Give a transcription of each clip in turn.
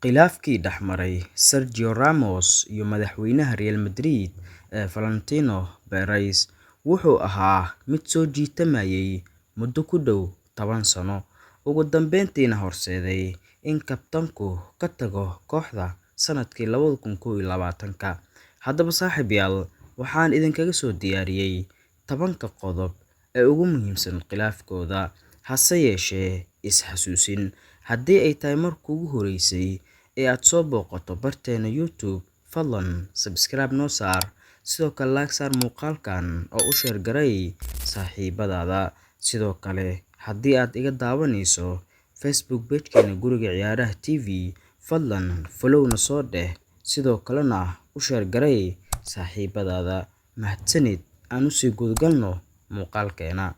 Khilaafkii dhexmaray Sergio Ramos iyo madaxweynaha Real Madrid Florentino Perez wuxuu ahaa mid soo jiitamayay muddo ku dhow 10 sano, ugu dambeyntiina horseeday in kabtanku ka tago kooxda sanadkii 2021. Haddaba saaxiibayaal, waxaan idinkaga soo diyaariyay 10 qodob ee ugu muhiimsan khilaafkooda. Hase yeeshee, is-xasuusin haddii ay tahay markii ugu horeysay ee aad soo booqato barteena YouTube, fadlan subscribe noo saar, sidoo kale like saar muuqaalkan oo u share garay saaxiibadaada. Sidoo kale, haddii aad iga daawanayso Facebook page-keena Guriga Ciyaaraha TV, fadlan follow na soo dheh, sidoo kalena u share garay saaxiibadaada. Mahadsanid. Aan u sii gudgalno muuqaalkeena.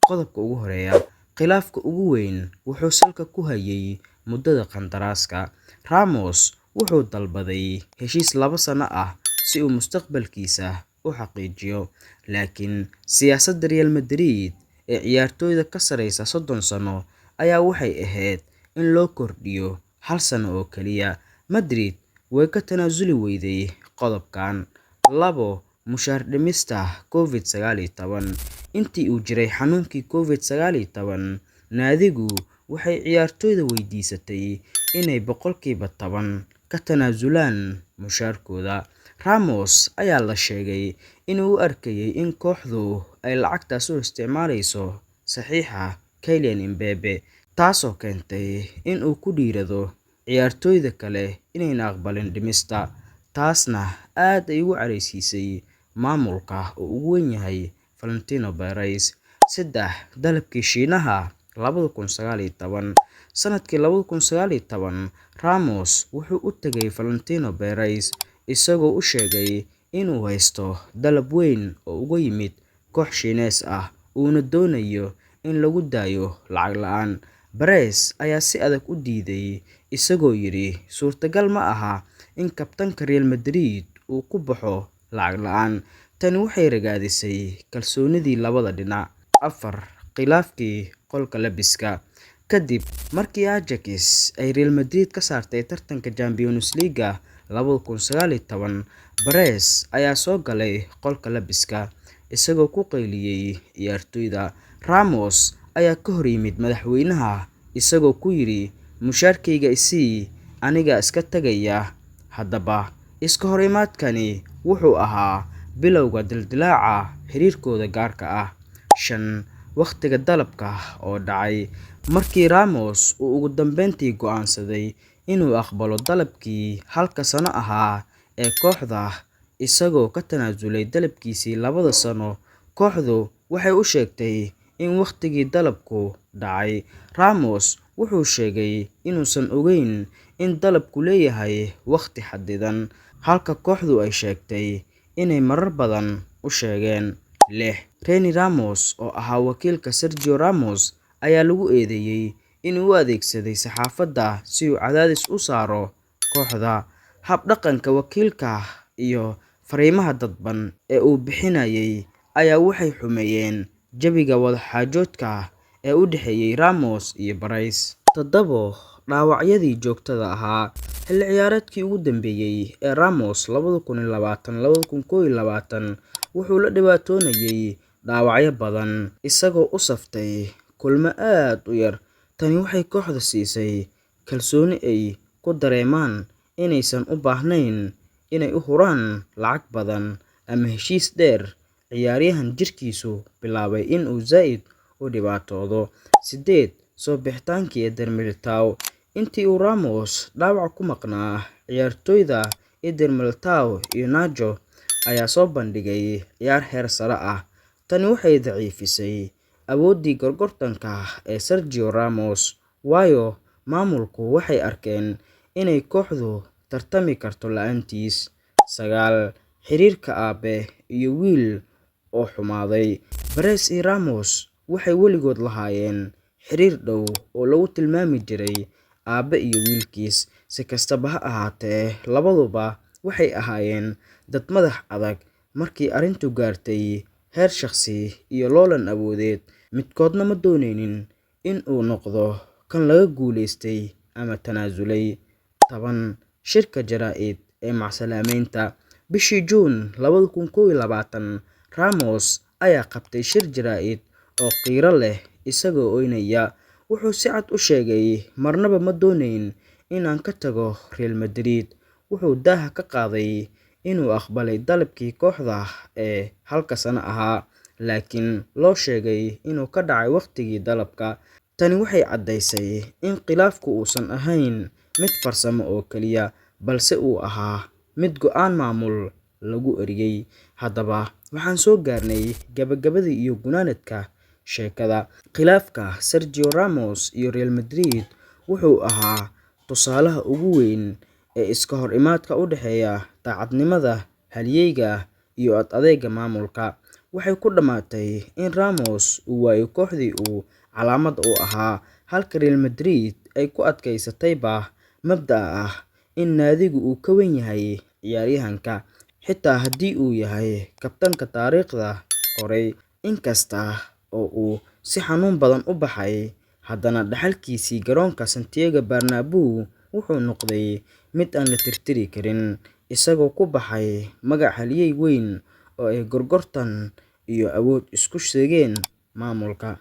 Qodobka ugu horeeya, khilaafka ugu weyn wuxuu salka ku hayay muddada qandaraaska. Ramos wuxuu dalbaday heshiis 2 sano ah si uu mustaqbalkiisa u xaqiijiyo, laakiin siyaasadda Real Madrid ee ciyaartoyda ka sareysa 30 sano ayaa waxay ahayd in loo kordhiyo 1 sano oo kaliya. Madrid way ka tanaasuli weyday qodobkan. 2. Mushaar dhimista Covid-19. Intii uu jiray xanuunkii Covid-19, naadigu waxay ciyaartoyda weydiisatay inay 10% ka tanaasulaan mushaarkooda. Ramos ayaa la sheegay inuu u arkayay in kooxdu ay lacagtaas u isticmaalayso saxiixa Kylian Mbappe, taasoo keentay in uu ku dhiirado ciyaartoyda kale inayna aqbalin dhimista. Taasna aad ay ugu careysiisay maamulka oo ugu weyn yahay Florentino Perez. 3. Dalabkii Shiinaha 2019. Sanadkii 2019, Ramos wuxuu u tagay Florentino Perez isagoo u sheegay inuu haysto dalab weyn oo uga yimid koox Shiinees ah uuna doonayo in lagu daayo lacag la'aan. Perez ayaa si adag u diiday, isagoo yiri suurtagal ma aha in kabtanka Real Madrid uu ku baxo lacag la'aan. Tani waxay ragaadisay kalsoonidii labada dhinac. 4. Khilaafkii qolka labiska. Kadib markii Ajax ay Real Madrid ka saartay tartanka Champions League 2019, Perez ayaa soo galay qolka labiska isagoo ku qayliyay ciyaartoyda. Ramos ayaa ka hor yimid madaxweynaha isagoo ku yiri mushaarkayga isii, aniga iska tagaya. Haddaba iska horimaadkani wuxuu ahaa bilowga dildilaaca xiriirkooda gaarka ah. 5. Waqtiga dalabka oo dhacay. Markii Ramos uu ugu dambeyntii go'aansaday inuu aqbalo dalabkii 1 sano ahaa ee kooxda, isagoo ka tanaasulay dalabkiisii 2 sano, kooxdu waxay u sheegtay in waqtigii dalabku dhacay. Ramos wuxuu sheegay inuusan ogeyn in dalabku leeyahay waqti xadidan, halka kooxdu ay sheegtay inay marar badan u sheegeen. 6. Reni Ramos, oo ahaa wakiilka Sergio Ramos, ayaa lagu eedeeyay inuu u adeegsaday saxaafadda si uu cadaadis u saaro kooxda. Hab-dhaqanka wakiilka iyo fariimaha dadban ee uu bixinayay ayaa waxay xumeeyeen jawiga wada-xaajoodka ee u dhexeeyay Ramos iyo Perez. 7. Dhaawacyadii joogtada ahaa. Xilli ciyaareedkii ugu dambeeyay ee Ramos 2020-2021 wuxuu la dhibaatoonayay dhaawacyo badan, isagoo u saftay kulmo aad u yar. Tani waxay kooxda siisay kalsooni ay ku dareemaan inaysan u baahnayn inay u huraan lacag badan ama heshiis dheer. Ciyaaryahan jirkiisu bilaabay in uu zaid u dhibaatoodo. 8. Soo bixitaankii Eder Militao. Intii uu Ramos dhaawac ku maqnaa, ciyaartoyda Eder Militao iyo Nacho ayaa soo bandhigay ciyaar heer sare ah. Tani waxay daciifisay awooddii gorgortanka ee Sergio Ramos, waayo maamulku waxay arkeen inay kooxdu tartami karto la'aantiis. 9. Xiriirka aabe iyo wiil oo xumaaday. Perez iyo Ramos waxay weligood lahaayeen xiriir dhow oo lagu tilmaami jiray aabe iyo wiilkiis. Si kastaba ha ahaatee, labaduba waxay ahaayeen dad madax adag markii arrintu gaartay heer shakhsi iyo loolan awoodeed. Midkoodna ma dooneynin in uu noqdo kan laga guuleystay ama tanaasulay. 10 shirka jaraa'id ee macsalaameynta. Bishii Juun 2021, Ramos ayaa qabtay shir jaraa'id oo qiiro leh isagoo oynaya. Wuxuu si cad u sheegay, "Marnaba ma doonayn inaan ka tago Real Madrid." Wuxuu daaha ka qaaday inuu aqbalay dalabkii kooxda ee halka sano ahaa, laakiin loo sheegay inuu ka dhacay waqtigii dalabka. Tani waxay caddaysay in khilaafku uusan ahayn mid farsamo oo kaliya, balse uu ahaa mid go'aan maamul lagu eryay. Haddaba, waxaan soo gaarnay gabagabadii iyo gunaanadka sheekada. Khilaafka Sergio Ramos iyo Real Madrid wuxuu ahaa tusaalaha ugu weyn ee iska hor imaadka u dhexeeya daacadnimada halyeyga ah iyo ad-adayga maamulka. Waxay ku dhamaatay in Ramos uu waayo kooxdii uu calaamad u ahaa, halka Real Madrid ay ku adkaysatayba mabda'a ah in naadigu uu ka weyn yahay ciyaaryahanka, xitaa haddii uu yahay kabtanka taariikhda qoray. Inkasta oo uu si xanuun badan u baxay, haddana dhaxalkiisii garoonka Santiago Bernabeu wuxuu noqday mid aan la tirtiri karin, isagoo ku baxay magac halyey weyn oo ay gorgortan iyo awood isku seegeen maamulka.